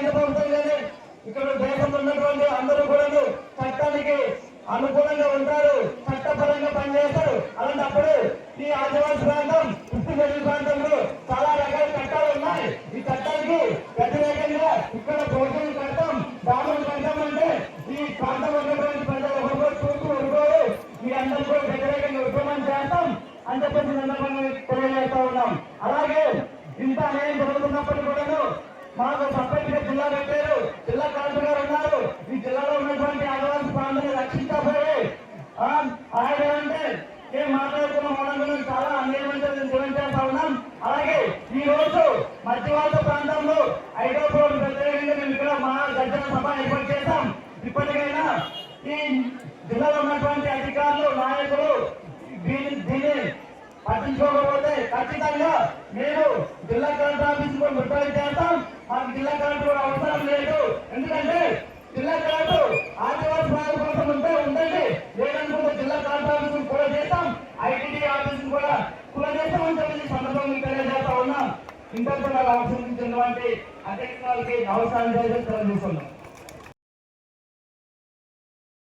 కేంద్ర ప్రభుత్వం కానీ ఇక్కడ దేశంలో ఉన్నటువంటి అందరూ కూడా చట్టానికి అనుకూలంగా ఉంటారు, చట్టపరంగా పనిచేస్తారు. అలాంటప్పుడు ఈ ఆదివాసీ ప్రాంతం కృష్ణగిరి ప్రాంతంలో చాలా రకాల చట్టాలు ఉన్నాయి. ఈ చట్టానికి వ్యతిరేకంగా ఇక్కడ భోజనం కడతాం, డాములు కడతాం అంటే ఈ ప్రాంతం ఉన్నటువంటి ప్రజలు ఒకరు చూస్తూ ఉంటారు. మీ అందరూ కూడా వ్యతిరేకంగా ఉద్యమం చేస్తాం అని చెప్పేసి సందర్భంగా తెలియజేస్తా ఉన్నాం. అలాగే ఇంత అన్యాయం జరుగుతున్నప్పటికీ కూడా మాకు సపరేట్ గా జిల్లా పెట్టారు, జిల్లా కలెక్టర్ గారు ఉన్నారు. ఈ జిల్లాలో ఉన్నటువంటి ఆదివాసీ ప్రాంతాన్ని రక్షించబోయే ఆయన అంటే ఏం మాట్లాడుతున్న మౌనంగా చాలా అన్యాయం చేస్తా ఉన్నాం. అలాగే ఈ రోజు మధ్యవాస ప్రాంతంలో 5వ ఫ్లోర్ వ్యతిరేకంగా మేము ఇక్కడ మా గర్జన సభ ఏర్పాటు చేశాం. ఇప్పటికైనా ఈ జిల్లాలో ఉన్నటువంటి అధికారులు నాయకులు దీన్ని పట్టించుకోకపోతే ఖచ్చితంగా మేము జిల్లా కలెక్టర్ ఆఫీస్ కూడా రిప్రజెంట్ చేస్తాం. మాకు జిల్లా కలెక్టర్ కూడా అవసరం లేదు. ఎందుకంటే జిల్లా కలెక్టర్ ఆదివాసీ ప్రాంతం కోసం ఉండండి, లేదనుకుంటే జిల్లా కలెక్టర్ ఆఫీస్ కూడా చేస్తాం, ఐటీడీ ఆఫీస్ కూడా చేస్తామని చెప్పి సందర్భంగా తెలియజేస్తా ఉన్నాం. ఇంతకు అవసరం చెందినటువంటి అధ్యక్షులకి అవసరం చేసి తెలియజేస్తున్నాం.